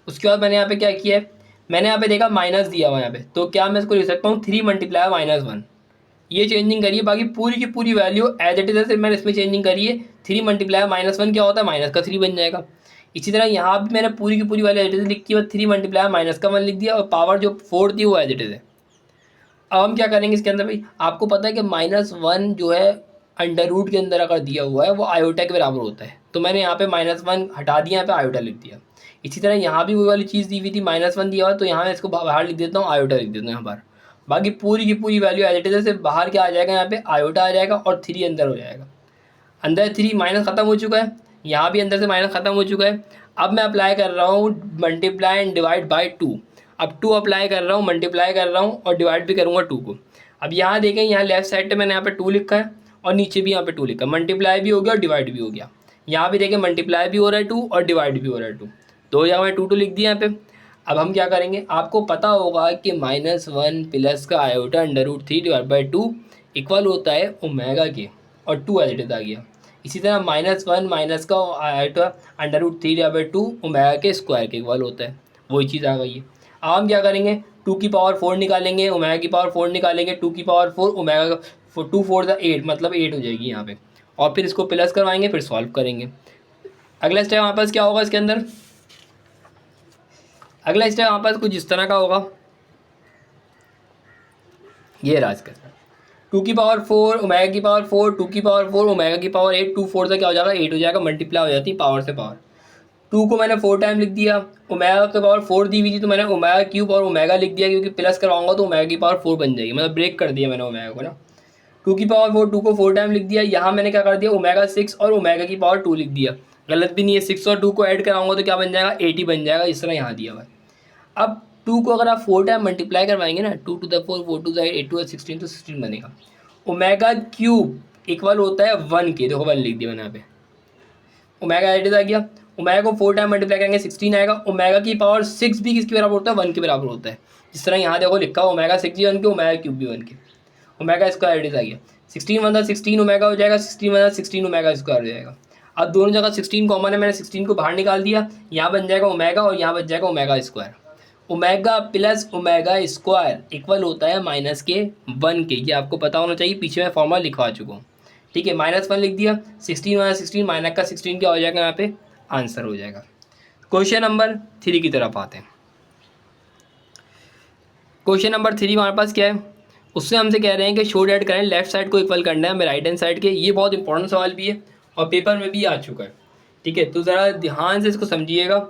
उसके बाद मैंने यहाँ पे क्या किया है, मैंने यहाँ पे देखा माइनस दिया हुआ यहाँ पे, तो क्या मैं इसको लिख सकता हूँ 3 मल्टीप्लाई -1, ये चेंजिंग करिए, बाकी पूरी की पूरी वैल्यू एज इट इज़ है, सिर्फ मैंने इसमें चेंजिंग करी है। 3 मल्टीप्लाई -1 क्या होता है, माइनस का 3 बन जाएगा। इसी तरह यहाँ भी मैंने पूरी की पूरी वैल्यू एज इट इज़ लिखी है, 3 मल्टीप्लाई -1 लिख दिया और पावर जो 4 थी वो एज इट इज़ है। अब हम क्या करेंगे इसके अंदर भाई, आपको पता है कि -1 जो है अंडर रूट के अंदर अगर दिया हुआ है वो आयोटा के बराबर होता है, तो मैंने यहाँ पे -1 हटा दिया, यहाँ पे आयोटा लिख दिया। इसी तरह यहाँ भी वही वाली चीज़ दी हुई थी, -1 दिया हुआ, तो यहाँ मैं इसको बाहर लिख देता हूँ, आयोटा लिख देता हूँ यहाँ पर। बाकी पूरी की पूरी वैल्यू एज इट इज़ है, सिर्फ बाहर क्या आ जाएगा, यहाँ पे आयोटा आ जाएगा और 3 अंदर हो जाएगा। अंदर 3 माइनस ख़त्म हो चुका है, यहाँ भी अंदर से माइनस ख़त्म हो चुका है। अब मैं अप्लाई कर रहा हूँ मल्टीप्लाई एंड डिवाइड बाई 2। अब 2 अप्लाई कर रहा हूँ, मल्टीप्लाई कर रहा हूँ और डिवाइड भी करूँगा 2 को। अब यहाँ देखें, यहाँ लेफ्ट साइड पे मैंने यहाँ पे 2 लिखा है और नीचे भी यहाँ पे 2 लिखा है, मल्टीप्लाई भी हो गया और डिवाइड भी हो गया। यहाँ भी देखें मल्टीप्लाई भी हो रहा है 2 और डिवाइड भी हो रहा है 2, दो जगह मैं 2 लिख दिया यहाँ पे। अब हम क्या करेंगे, आपको पता होगा कि -1 प्लस का आयोटा √3 डिवाइड बाई 2 इक्वल होता है ओमेगा के, और 2 एज इट इज़ आ गया। इसी तरह -1 माइनस का आयोटा √3 डिवाइड बाई 2 ओमेगा के स्क्वायर के इक्वल होता है, वही चीज़ आ गई है। अब हम क्या करेंगे, 2 की पावर 4 निकालेंगे, ओमेगा की पावर 4 निकालेंगे, 2 की पावर 4 ओमेगा 2 4 8, मतलब 8 हो जाएगी यहाँ पे, और फिर इसको प्लस करवाएंगे, फिर सॉल्व करेंगे। अगला स्टेप हमारे पास क्या होगा इसके अंदर, अगला स्टेप हमारे पास कुछ इस तरह का होगा, ये राज का 2 की पावर 4 ओमेगा की पावर 4 2 की पावर 4 ओमेगा की पावर 8 2 4 से क्या हो जाएगा 8 हो जाएगा, मल्टीप्लाई हो जाती है पावर से पावर। 2 को मैंने 4 टाइम लिख दिया, ओमेगा की पावर 4 दी हुई थी तो मैंने ओमेगा क्यूब और ओमेगा लिख दिया, क्योंकि प्लस करवाऊंगा तो ओमेगा की पावर 4 बन जाएगी, मतलब ब्रेक कर दिया मैंने ओमेगा को ना। 2 की पावर 4 2 को 4 टाइम लिख दिया, यहाँ मैंने क्या कर दिया ओमेगा 6 और ओमेगा की पावर 2 लिख दिया, गलत भी नहीं है। 6 और 2 को ऐड कराऊंगा तो क्या बन जाएगा 80 बन जाएगा, इस तरह यहाँ दिया हुआ है। अब 2 को अगर आप 4 टाइम मल्टीप्लाई करवाएंगे ना, 2 to the 4 4 to the 8 to the 16 तो 16 बनेगा। ओमेगा क्यूब इक्वल होता है 1 के, देखो 1 लिख दिया मैंने यहाँ पे, ओमेगा एट आ गया। ओमेगा को 4 टाइम मल्टीप्लाई करेंगे 16 आएगा। ओमेगा की पावर 6 भी किसके बराबर होता है 1 के बराबर होता है, जिस तरह यहाँ देखो लिखा हुआ ओमेगा 6 भी 1 के, ओमेगा क्यूब भी 1 के, ओमेगा स्क्वायर एट आ गया। 16 वन 16 ओमेगा हो जाएगा, 16 वन 16 ओमेगा स्क्वायर हो जाएगा। अब दोनों जगह 16 कॉमन है, मैंने 16 को बाहर निकाल दिया, यहाँ बन जाएगा ओमेगा और यहाँ बन जाएगा omega square. Omega plus omega square equal होता है माइनस के 1 के, ये आपको पता होना चाहिए, पीछे मैं फॉर्मूला लिखवा चुका हूँ। ठीक है, -1 लिख दिया, 16 माइनस 16 माइनस का 16 क्या हो जाएगा यहाँ पे आंसर हो जाएगा। क्वेश्चन नंबर 3 की तरफ आते हैं। क्वेश्चन नंबर 3 हमारे पास क्या है, उससे हमसे कह रहे हैं कि शो डैट करें लेफ्ट साइड को इक्वल करना है हमें राइट हैंड साइड के। ये बहुत इंपॉर्टेंट सवाल भी है और पेपर में भी आ चुका है। ठीक है, तो ज़रा ध्यान से इसको समझिएगा।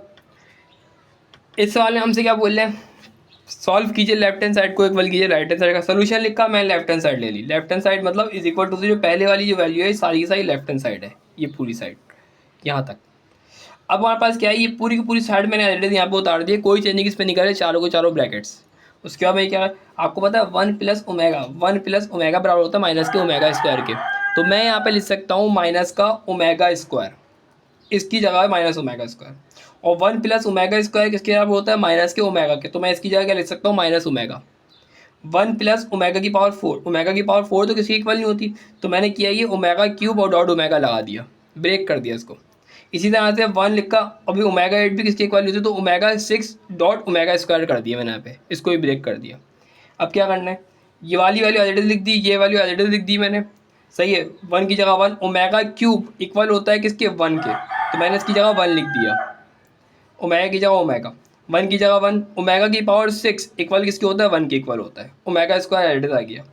इस सवाल में हमसे क्या बोल रहे हैं, सॉल्व कीजिए लेफ्ट हैंड साइड को इक्वल कीजिए राइट हैंड साइड का। सोल्यूशन लिखा, मैंने लेफ्ट हैंड साइड ले ली। लेफ्ट हैंड साइड मतलब इज इक्वल टू जो पहले वाली जो वैल्यू है सारी की सारी लेफ्ट हैंड साइड है, ये पूरी साइड यहाँ तक। अब हमारे पास क्या है, ये पूरी की पूरी साइड मैंने एडिट यहाँ पे उतार दिए, कोई चेंजिंग इस पर नहीं करे, चारों को चारों ब्रैकेट्स। उसके बाद मैं क्या, आपको पता है 1 प्लस ओमेगा बराबर होता है माइनस के ओमेगा स्क्वायर के, तो मैं यहाँ पे लिख सकता हूँ माइनस का ओमेगा स्क्वायर, इसकी जगह है माइनस ओमेगा स्क्वायर। और 1 प्लस ओमेगा स्क्वायर किसके बराबर होता है माइनस के ओमेगा के, तो मैं इसकी जगह क्या लिख सकता हूँ माइनस ओमेगा। 1 प्लस ओमेगा की पावर 4, ओमेगा की पावर 4 तो किसकी इक्वल नहीं होती, तो मैंने किया ये ओमेगा क्यूब और डॉट ओमेगा लगा दिया, ब्रेक कर दिया इसको। इसी तरह से 1 लिखा, अभी ओमेगा 8 भी किसकी इक्वल नहीं होती, तो ओमेगा 6 डॉट ओमेगा स्क्वायर कर दिया मैंने यहाँ पे, इसको भी ब्रेक कर दिया। अब क्या करना है, ये वाली वैल्यू एज लिख दी, ये वैल्यू एज लिख दी मैंने, सही है। 1 की जगह 1, ओमेगा क्यूब इक्वल होता है किसके 1 के, तो मैंने इसकी जगह 1 लिख दिया, ओमेगा की जगह ओमेगा, 1 की जगह 1, ओमेगा की पावर 6 इक्वल किसके होता है 1 के इक्वल होता है, ओमेगा स्क्वायर एडिट आ गया।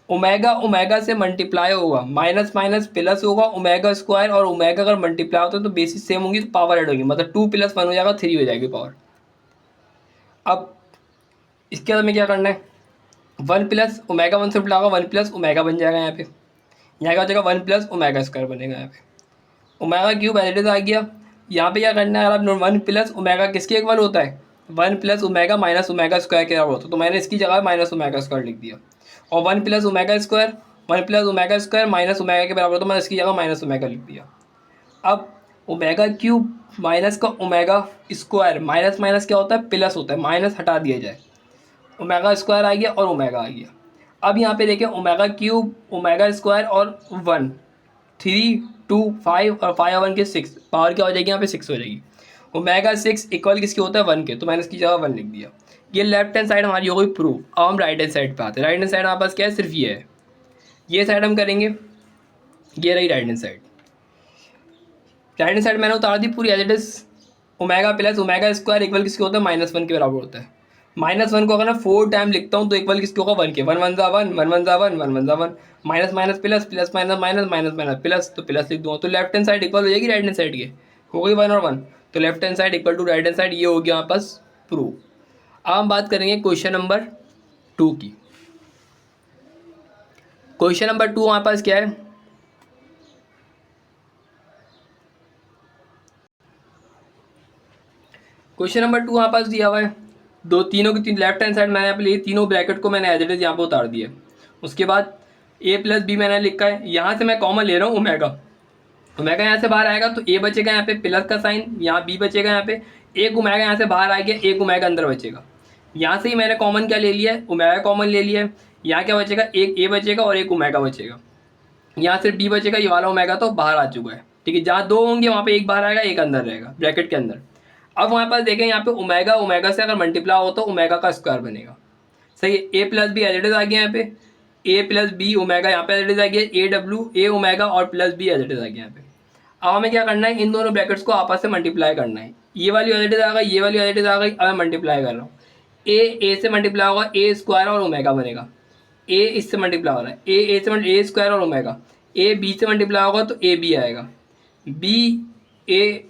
ओमेगा ओमेगा से मल्टीप्लाई होगा, माइनस माइनस प्लस होगा, ओमेगा स्क्वायर और ओमेगा अगर मल्टीप्लाई होता है तो बेसिस सेम होंगी तो पावर ऐड होगी, मतलब 2 + 1 हो जाएगा 3 हो जाएगी पावर। अब इसके बाद में क्या करना है, 1 प्लस ओमेगा 1 से मल्टीप्लाई होगा 1 प्लस ओमेगा बन जाएगा यहाँ पे, यहाँ क्या हो जाएगा 1 प्लस ओमेगा स्क्वायर बनेगा यहाँ पे। ओमेगा क्यूब एडिट आ गया, यहाँ पे क्या करना है अगर आप 1 प्लस ओमेगा किसके इक्वल होता है 1 plus omega minus omega square के बराबर होता है, तो मैंने इसकी जगह माइनस ओमेगा स्क्वायर लिख दिया। और 1 plus omega square, 1 plus omega square minus omega के बराबर, तो मैंने इसकी जगह माइनस ओमेगा लिख दिया। अब ओमेगा क्यूब माइनस का ओमेगा स्क्वायर, माइनस माइनस क्या होता है प्लस होता है, माइनस हटा दिया जाए, ओमेगा स्क्वायर आ गया और ओमेगा आ गया। अब यहाँ पे देखें ओमेगा क्यूब ओमेगा स्क्वायर और 1 3 2 5 और 5 1 के 6, पावर क्या हो जाएगी यहाँ पे 6 हो जाएगी। ओमेगा 6 इक्वल किसके होता है 1 के, तो मैंने इसकी जगह 1 लिख दिया। ये लेफ्ट हैंड साइड हमारी हो गई प्रूव। अब हम राइट हैंड साइड पे आते हैं। राइट हैंड साइड हमारे पास क्या है, सिर्फ ये है, ये साइड हम करेंगे, ये रही right hand side. Right hand side मैंने उतार दी पूरी as it is, omega plus omega square equal किसके होता है -1 के बराबर होता है। -1 को अगर मैं 4 टाइम लिखता हूँ तो इक्वल किसके होगा 1 के, 1 1 ज़ा 1 1 1 ज़ा 1 1 1 ज़ा 1, minus minus plus plus minus minus minus minus plus, तो प्लस लिख दूँगा, तो लेफ्ट हैंड साइड इक्वल हो जाएगी राइट हैंड साइड के, हो गई 1 और 1, तो left hand side equal to right hand side, ये हो गया हमारे पास प्रूव। अब हम बात करेंगे क्वेश्चन नंबर 2 की। क्वेश्चन नंबर 2 हमारे पास क्या है, क्वेश्चन नंबर 2 हमारे पास दिया हुआ है, दो तीनों की तीन लेफ्ट हैंड साइड मैंने यहाँ पे लिए, तीनों ब्रैकेट को मैंने एज इट इज यहाँ पे उतार दिया। उसके बाद a प्लस बी मैंने लिखा है, यहाँ से मैं कॉमन ले रहा हूँ ओमेगा, ओमेगा यहाँ से बाहर आएगा तो a बचेगा यहाँ पे प्लस का साइन, यहाँ b बचेगा यहाँ पे, एक ओमेगा यहाँ से बाहर आ गया, एक ओमेगा अंदर बचेगा। यहाँ से ही मैंने कॉमन क्या ले लिया है, ओमेगा कॉमन ले लिया है, यहाँ क्या बचेगा, एक a बचेगा और एक ओमेगा बचेगा, यहाँ सिर्फ b बचेगा, ये वाला ओमेगा तो बाहर आ चुका है। ठीक है, जहाँ दो होंगे वहाँ पे एक बाहर आएगा एक अंदर रहेगा ब्रैकेट के अंदर। अब हमारे पास देखें यहाँ पे ओमेगा ओमेगा से अगर मल्टीप्लाई हो तो ओमेगा का स्क्वायर बनेगा, सही है। A plus B as it is आ गया यहाँ पे, ए प्लस बी ओमेगा यहाँ पे एज इट इज आ गया, ए डब्ल्यू ए ओमेगा और plus B as it is आ गया यहाँ पे। अब हमें क्या करना है, इन दोनों ब्रैकेट्स को आपस से मल्टीप्लाई करना है। ये वाली एज इट इज आ गई, ये वाली एज इट इज आ गई। अब मैं मल्टीप्लाई कर रहा हूँ, ए से मल्टीप्लाई होगा, ए स्क्वायर और ओमेगा बनेगा। ए इससे मल्टीप्लाई हो रहा है, ए से ए स्क्वायर और ओमेगा। ए बी से मल्टीप्लाई होगा तो ए बी आएगा, बी ए,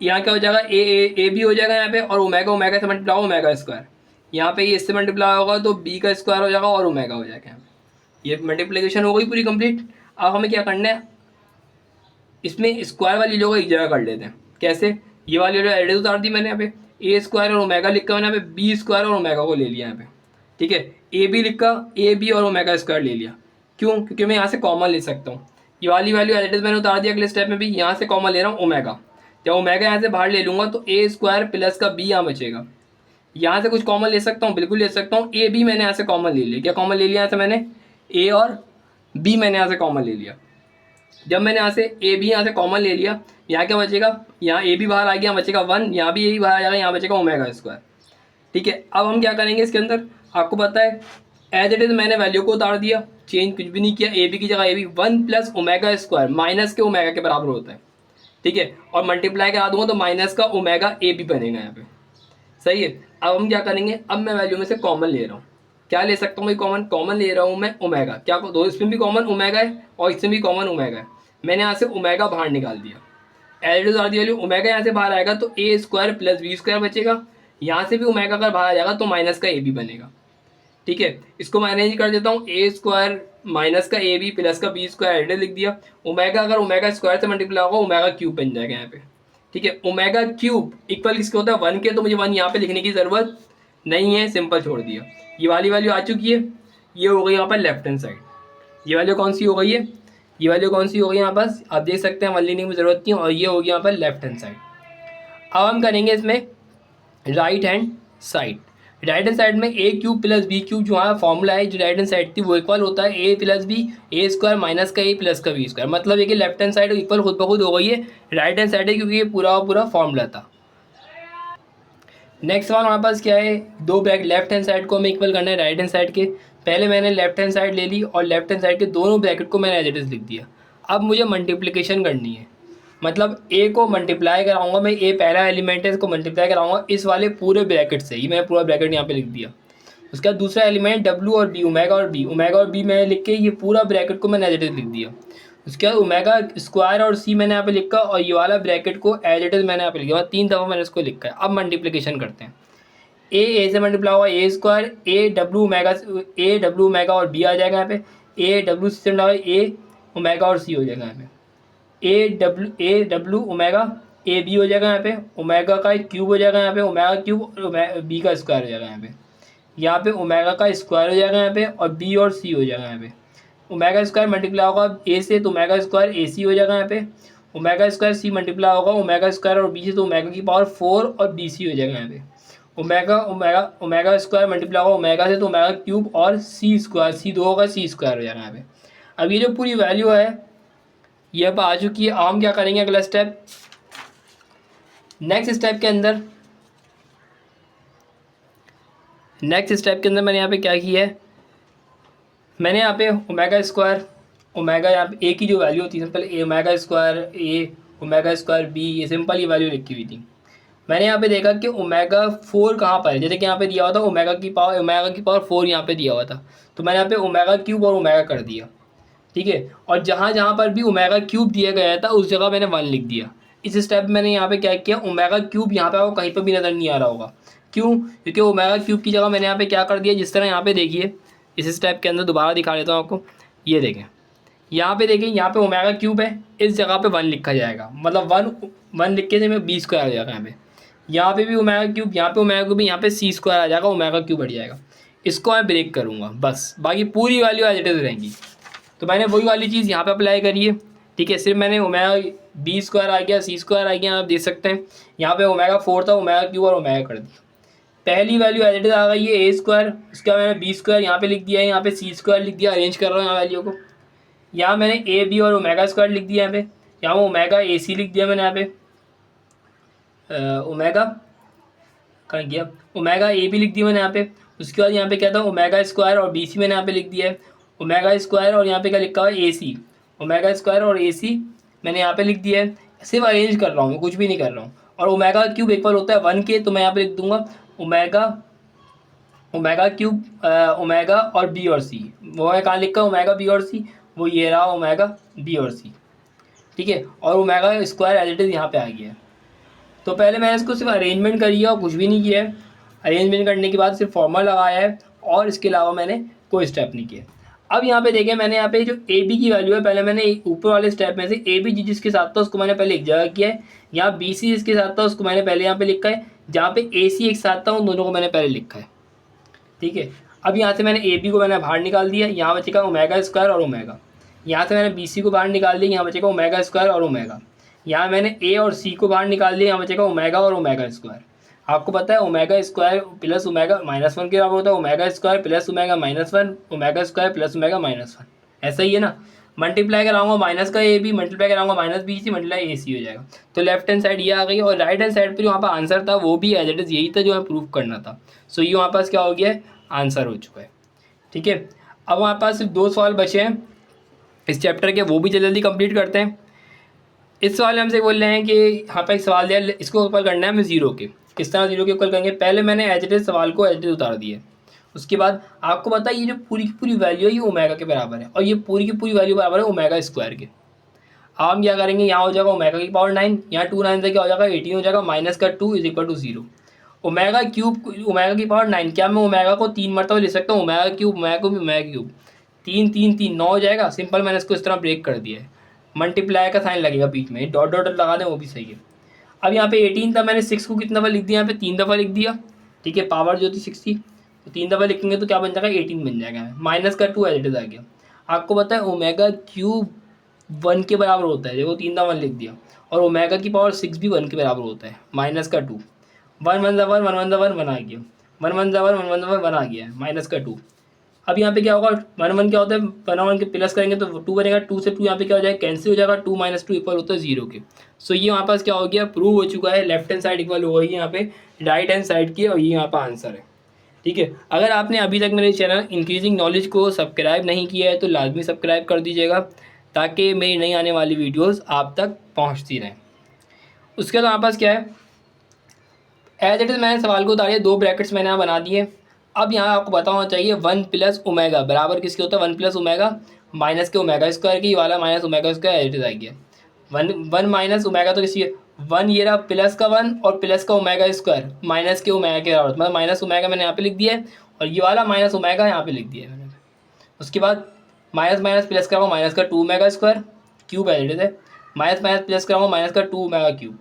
यहाँ क्या हो जाएगा, ए बी हो जाएगा यहाँ पे, और ओमेगा ओमेगा से मल्टीप्लाई होगा ओमेगा स्क्वायर। यहाँ पे ये इससे मल्टीप्लाई होगा तो बी का स्क्वायर हो जाएगा और ओमेगा हो जाएगा यहाँ पे। ये मल्टीप्लिकेशन हो गई पूरी कंप्लीट। अब हमें क्या करना है, इसमें स्क्वायर वाली लोग एक जगह कर लेते हैं। कैसे, ये वाली एडिस उतार दी मैंने यहाँ पे, ए स्क्वायर और ओमेगा लिखा मैंने यहाँ पे, बी स्क्वायर और ओमेगा को ले लिया यहाँ पे। ठीक है, ए बी लिखा, ए बी और ओमेगा स्क्वायर ले लिया। क्यों, क्योंकि मैं यहाँ से कॉमन ले सकता हूँ। ये वाली वैल्यू एडिस मैंने उतार दिया। अगले स्टेप में भी यहाँ से कॉमन ले रहा हूँ ओमेगा। जब ओमेगा यहाँ से बाहर ले लूँगा तो ए स्क्वायर प्लस का बी यहाँ बचेगा। यहाँ से कुछ कॉमन ले सकता हूँ, बिल्कुल ले सकता हूँ। ए बी मैंने यहाँ से कॉमन ले लिया। क्या कॉमन ले लिया यहाँ से मैंने, ए और बी मैंने यहाँ से कॉमन ले लिया। जब मैंने यहाँ से ए बी यहाँ से कॉमन ले लिया, यहाँ क्या बचेगा, यहाँ ए बी बाहर आ गया, बचेगा 1, यहाँ भी ए बी बाहर आ जाएगा, यहाँ बचेगा ओमेगा स्क्वायर। ठीक है, अब हम क्या करेंगे इसके अंदर, आपको पता है एज इट इज मैंने वैल्यू को उतार दिया, चेंज कुछ भी नहीं किया। ए बी की जगह a b 1 plus omega square minus के ओमेगा के बराबर होता है। ठीक है, और मल्टीप्लाई करा दूंगा तो माइनस का ओमेगा ए बी बनेगा यहाँ पे। सही है, अब हम क्या करेंगे, अब मैं वैल्यू में से कॉमन ले रहा हूँ। क्या ले सकता हूँ मैं, कॉमन ले रहा हूँ मैं ओमेगा। क्या दो, इसमें भी कॉमन ओमेगा है और इसमें भी कॉमन ओमेगा है। मैंने यहाँ से ओमेगा बाहर निकाल दिया। एल डी वैल्यू ओमेगा यहाँ से बाहर आएगा तो ए स्क्वायर प्लस बी स्क्वायर बचेगा। यहाँ से भी ओमेगा अगर बाहर आ जाएगा तो माइनस का ए बी बनेगा। ठीक है, इसको मैं अरेंज कर देता हूँ, ए स्क्वायर माइनस का ए बी प्लस का बी स्क्वायर एल लिख दिया। ओमेगा अगर ओमेगा स्क्वायर से मल्टीप्लाई होगा ओमेगा क्यूब बन जाएगा यहाँ पे। ठीक है, ओमेगा क्यूब इक्वल किसके होता है, 1 के, तो मुझे 1 यहाँ पे लिखने की ज़रूरत नहीं है, सिंपल छोड़ दिया। ये वाली वैल्यू आ चुकी है, ये हो गई यहाँ पर लेफ्ट हैंड साइड। ये वैल्यू कौन सी हो गई है, ये वैल्यू कौन सी हो गई यहाँ पास, आप देख सकते हैं, 1 लिखने की ज़रूरत नहीं, और ये होगी यहाँ पर लेफ्ट हैंड साइड। अब हम करेंगे इसमें right hand side. Right hand side में ए क्यूब प्लस बी क्यूब जो हमारा फॉर्मूला है, जो राइट हैंड साइड थी वो इक्वल होता है A plus B, A square minus का ए प्लस का बी स्क्वायर। मतलब ये कि लेफ्ट हैंड साइड इक्वल खुद ब खुद हो गई है राइट हैंड साइड है, क्योंकि ये पूरा पूरा फॉर्मूला था। नेक्स्ट वन हमारे पास क्या है, दो ब्रैकेट लेफ्ट हैंड साइड को हमें इक्वल करना है राइट हैंड साइड के। पहले मैंने लेफ्ट हैंड साइड ले ली और लेफ्ट हैंड साइड के दोनों ब्रैकेट को मैंने एज इट इज लिख दिया। अब मुझे मल्टीप्लिकेशन करनी है, मतलब ए को मल्टीप्लाई कराऊंगा मैं, ए पहला एलिमेंट है, इसको मल्टीप्लाई कराऊंगा इस वाले पूरे ब्रैकेट से। ये मैंने पूरा ब्रैकेट यहाँ पे लिख दिया। उसके बाद दूसरा एलिमेंट डब्ल्यू और बी, ओमेगा और बी मैंने लिख के ये पूरा ब्रैकेट को मैंने एज इट इज लिख दिया। उसके बाद ओमेगा स्क्वायर और सी मैंने यहाँ पे लिखा, और ये वाला ब्रैकेट को एज इट इज मैंने यहाँ पे लिखा। 3 दफ़ा मैंने इसको लिखा है। अब मल्टीप्लिकेशन करते हैं, ए से मल्टीप्लाई हुआ ए स्क्वायर, ए डब्ल्यू ओमेगा और बी आ जाएगा यहाँ पे, ए डब्ल्यू सी से मल्टीप्लाई ए ओमेगा और सी हो जाएगा यहाँ पे, ए डब्ल्यू ओमेगा ए बी हो जाएगा यहाँ पे, ओमेगा का क्यूब हो जाएगा यहाँ पे, ओमेगा क्यूब और बी का स्क्वायर हो जाएगा यहाँ पे ओमेगा का स्क्वायर हो जाएगा यहाँ पे, और बी और सी हो जाएगा यहाँ पे। ओमेगा स्क्वायर मल्टीप्लाई होगा ए से तो ओमेगा स्क्वायर ए सी हो जाएगा यहाँ पे, ओमेगा स्क्वायर सी मल्टीप्लाई होगा ओमेगा स्क्वायर और बी से तो ओमेगा की पावर 4 और बी सी हो जाएगा यहाँ पे। ओमेगा स्क्वायर मल्टीप्लाई होगा ओमेगा से तो ओमेगा क्यूब और सी स्क्वायर, सी 2 होगा सी स्क्वायर हो जाएगा यहाँ पे। अब ये जो पूरी वैल्यू है ये अब आ चुकी है। हम क्या करेंगे अगला स्टेप, नेक्स्ट स्टेप के अंदर मैंने यहाँ पे क्या किया है, मैंने यहाँ पे ओमेगा स्क्वायर ओमेगा यहाँ पे ए की जो वैल्यू होती है सिंपल ए ओमेगा स्क्वायर ए ओमेगा स्क्वायर बी, ये सिंपल ये वैल्यू लिखी हुई थी। मैंने यहाँ पे देखा कि ओमेगा 4 कहाँ पर है, जैसे कि यहाँ पे दिया हुआ था ओमेगा की पावर 4 यहाँ पे दिया हुआ था, तो मैंने यहाँ पे ओमेगा क्यूब और ओमेगा कर दिया। ठीक है, और जहाँ जहाँ पर भी ओमेगा क्यूब दिया गया था उस जगह मैंने 1 लिख दिया। इस स्टेप में मैंने यहाँ पे क्या किया, ओमेगा क्यूब यहाँ पे आपको कहीं पर भी नज़र नहीं आ रहा होगा। क्यों, क्योंकि ओमेगा क्यूब की जगह मैंने यहाँ पे क्या कर दिया, जिस तरह यहाँ पे देखिए, इस स्टेप के अंदर दोबारा दिखा देता हूँ आपको। ये देखें, यहाँ पे देखिए, यहाँ पे ओमेगा क्यूब है, इस जगह पे 1 लिखा जाएगा, मतलब 1 लिख के में बी स्क्वायर आ जाएगा यहाँ पे। यहाँ पे भी ओमेगा क्यूब, यहाँ पे ओमेगा क्यूब, यहाँ पे सी स्क्वायर आ जाएगा, ओमेगा क्यूब बढ़ जाएगा। इसको मैं ब्रेक करूँगा बस, बाकी पूरी वैल्यू एज इट इज रहेंगी। तो मैंने वही वाली चीज़ यहाँ पे अप्लाई करी है। ठीक है, सिर्फ मैंने ओमेगा बी स्क्वायर आ गया, सी स्क्वायर आ गया, आप देख सकते हैं यहाँ पे ओमेगा 4 था, ओमेगा क्यूब और ओमेगा कर दिया। पहली वैल्यू एज इट इज आ गई है ए स्क्वायर, उसका मैंने बी स्क्वायर यहाँ पे लिख दिया है, यहाँ पे सी स्क्वायर लिख दिया, अरेंज कर रहा हूँ यहाँ वैल्यू को। यहाँ मैंने ए बी और ओमेगा स्क्वायर लिख दिया यहाँ पे, यहाँ ओमेगा ए सी लिख दिया मैंने यहाँ पे, ओमेगा कहाँ गया, ओमेगा ए बी लिख दिया मैंने यहाँ पे। उसके बाद यहाँ पे क्या था, ओमेगा स्क्वायर और बी सी मैंने यहाँ पे लिख दिया है, ओमेगा स्क्वायर और यहाँ पे क्या लिखा हुआ है ए सी, ओमेगा स्क्वायर और ए सी मैंने यहाँ पे लिख दिया है, सिर्फ अरेंज कर रहा हूँ, कुछ भी नहीं कर रहा हूँ। और ओमेगा क्यूब इक्वल होता है 1 के, तो मैं यहाँ पे लिख दूंगा ओमेगा ओमेगा क्यूब ओमेगा और बी और सी। वो मैं कहाँ लिखा ओमेगा बी और सी, वो ये रहा ओमेगा बी और सी, ठीक है। और omega square as it is यहाँ पे आ गया है। तो पहले मैंने इसको सिर्फ अरेंजमेंट करी है और कुछ भी नहीं किया है। अरेंजमेंट करने के बाद सिर्फ फॉर्मूला लगाया है और इसके अलावा मैंने कोई स्टेप नहीं किया। अब यहाँ पे देखें, मैंने यहाँ पे जो ए बी की वैल्यू है, पहले मैंने ऊपर वाले स्टेप में से ए बी जी जिसके साथ था उसको मैंने पहले एक जगह किया है, यहाँ बी सी जिसके साथ था उसको मैंने पहले यहाँ पे लिखा है, जहाँ पे ए सी एक साथ था उन दोनों को मैंने पहले लिखा है, ठीक है। अब यहाँ से मैंने ए बी को मैंने बाहर निकाल दिया, यहाँ बचेगा ओमेगा स्क्वायर और ओमेगा। यहाँ से मैंने बी सी को बाहर निकाल दिया, यहाँ बचेगा ओमेगा स्क्वायर और ओमेगा। यहाँ मैंने ए और सी को बाहर निकाल दिया, यहाँ बचेगा ओमेगा और ओमेगा स्क्वायर। आपको पता है omega square plus omega minus one के बराबर होता है omega square plus omega minus one, omega square plus omega minus one, ऐसा ही है ना। मल्टीप्लाई कराऊंगा माइनस का ए बी, मल्टीप्लाई कराऊंगा माइनस बी सी, मल्टीप्लाई ए सी हो जाएगा। तो लेफ्ट हैंड साइड ये आ गई, और राइट हैंड साइड पर जो वहाँ पर आंसर था वो भी एज इट इज़ यही था जो हमें प्रूव करना था। सो ये वहाँ पास क्या हो गया है, आंसर हो चुका है, ठीक है। अब हमारे पास सिर्फ 2 सवाल बचे हैं इस चैप्टर के, वो भी जल्दी जल्दी कंप्लीट करते हैं। इस सवाल में हमसे बोल रहे हैं कि यहाँ पर एक सवाल दिया, इसको ऊपर करना है हमें जीरो के। किस तरह जीरो के ऊपर करेंगे, पहले मैंने एज इट इज़ सवाल को एज इट इज़ उतार दिया। उसके बाद आपको पता है ये जो पूरी की पूरी वैल्यू है ये ओमेगा के बराबर है, और ये पूरी की पूरी वैल्यू बराबर है ओमेगा स्क्वायर के। अब हम क्या करेंगे, यहाँ हो जाएगा ओमेगा की पावर 9, यहाँ 2 9 से क्या हो जाएगा 18 हो जाएगा, माइनस का 2 is equal to 0। Omega cube omega की पावर 9, क्या मैं ओमेगा को 3 मरतबा लिख सकता हूँ, ओमेगा क्यूब ओमेगा को भी ओमेगा क्यूब, 3 3 3 9 हो जाएगा। सिंपल मैंने इसको इस तरह ब्रेक कर दिया है, मल्टीप्लाई का साइन लगेगा बीच में, डॉट डॉट लगा दें वो भी सही है। अब यहाँ पे 18 था, मैंने 6 को कितना दफ़ा लिख दिया, यहाँ पे 3 दफ़ा लिख दिया, ठीक है। पावर जो थी 6 थी, तो 3 दफ़ा लिखेंगे तो क्या बन जाएगा 18 बन जाएगा, माइनस का 2 एज इट इज़ आ गया। आपको पता है ओमेगा क्यूब 1 के बराबर होता है, देखो 3 दफ़ा लिख दिया, और ओमेगा की पावर 6 भी 1 के बराबर होता है, माइनस का 2। 1 1 1 1 1 1 1 आ गया, 1 1 1 1 1 1 1 आ गया है, माइनस का 2। अब यहाँ पे क्या होगा, 1 1 क्या होता है, 1 1 के प्लस करेंगे तो 2 बनेगा, 2 से 2 यहाँ पे क्या हो जाएगा कैंसिल हो जाएगा, 2 माइनस 2 इक्वल होता है 0 के। सो ये वहाँ पास क्या हो गया, प्रूव हो चुका है, लेफ्ट हैंड साइड इक्वल हो गई यहाँ पे राइट हैंड साइड की, और ये यहाँ पर आंसर है, ठीक है। अगर आपने अभी तक मेरे चैनल इंक्रीजिंग नॉलेज को सब्सक्राइब नहीं किया है तो लाजमी सब्सक्राइब कर दीजिएगा, ताकि मेरी नई आने वाली वीडियोज़ आप तक पहुँचती रहें। उसके बाद हमारे पास क्या है, एज इट इज़ मैंने सवाल को उतारिए, 2 ब्रैकेट्स मैंने यहाँ बना दिए। अब यहाँ आपको पता होना चाहिए 1 प्लस ओमेगा बराबर किसके होता है, 1 प्लस ओमेगा माइनस के ओमेगा स्क्वायर की, वाला minus omega square as it is आ गया। 1 माइनस ओमेगा तो किसी 1 ये रहा प्लस का 1 और प्लस का ओमेगा स्क्वायर माइनस के ओमेगा के बराबर, मतलब माइनस ओमेगा मैंने यहाँ पे लिख दिया है, और ये वाला माइनस ओमेगा यहाँ पे लिख दिया है मैंने। उसके बाद माइनस माइनस प्लस कराऊंगा माइनस का 2 omega square cube as it is है, माइनस माइनस प्लस कराऊंगा माइनस का 2 ओमेगा क्यूब।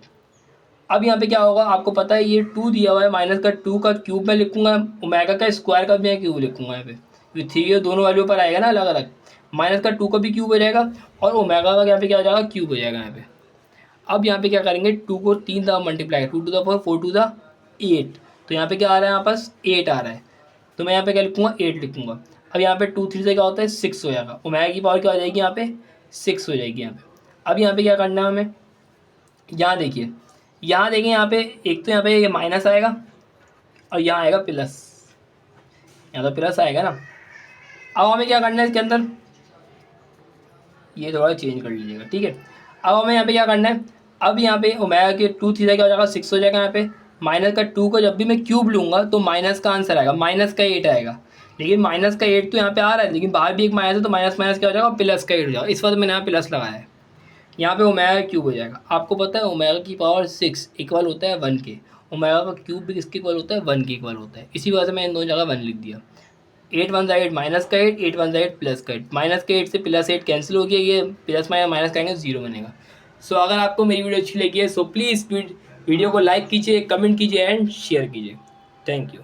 अब यहाँ पे क्या होगा, आपको पता है ये 2 दिया हुआ है, माइनस का 2 का क्यूब मैं लिखूंगा, ओमेगा का स्क्वायर का भी मैं क्यूब लिखूंगा यहाँ पे, ये 3 दोनों वैल्यू पर आएगा ना अलग अलग, माइनस का 2 का भी क्यूब हो जाएगा, और ओमेगा का यहाँ पे क्या हो जाएगा क्यूब हो जाएगा यहाँ पे। अब यहाँ पे क्या करेंगे, 2 को 3 दफ़ा multiply, 2 to the power 4 to the 8, तो यहाँ पे क्या आ रहा है, यहाँ पास 8 आ रहा है, तो मैं यहाँ पे क्या लिखूँगा 8 लिखूँगा। अब यहाँ पे 2 3 से क्या होता है 6 हो जाएगा, ओमेगा की पावर क्या हो जाएगी यहाँ पे 6 हो जाएगी यहाँ पे। अब यहाँ पे क्या करना है हमें, यहाँ देखिए यहाँ पे एक तो यहाँ पे ये माइनस आएगा और यहाँ आएगा प्लस, यहाँ तो प्लस आएगा ना। अब हमें क्या करना है इसके अंदर, ये थोड़ा चेंज कर लीजिएगा, ठीक है। अब हमें यहाँ पे क्या करना है, अब यहाँ पे ओमेगा के 2 3 क्या हो जाएगा 6 हो जाएगा यहाँ पे, माइनस का 2 को जब भी मैं क्यूब लूँगा तो माइनस का आंसर आएगा, माइनस का 8 आएगा। लेकिन माइनस का 8 तो यहाँ पे आ रहा है, लेकिन बाहर भी एक माइनस है, तो माइनस माइनस क्या हो जाएगा प्लस का 8 हो जाएगा। इस वक्त मैंने यहाँ प्लस लगाया है, यहाँ पे ओमेगा क्यूब हो जाएगा। आपको पता है ओमेगा की पावर 6 इक्वल होता है 1 के, ओमेगा का क्यूब भी किसके इक्वल होता है 1 के इक्वल होता है। इसी वजह से मैं इन दोनों जगह 1 लिख दिया। 8 1 8 माइनस का 8, 8 1 8 प्लस का 8, माइनस के 8 से प्लस 8 कैंसिल हो गया, ये प्लस माइनस माइनस करेंगे 0 बनेगा। सो अगर आपको मेरी वीडियो अच्छी लगी है सो प्लीज़ वीडियो को लाइक कीजिए, कमेंट कीजिए एंड शेयर कीजिए। Thank you.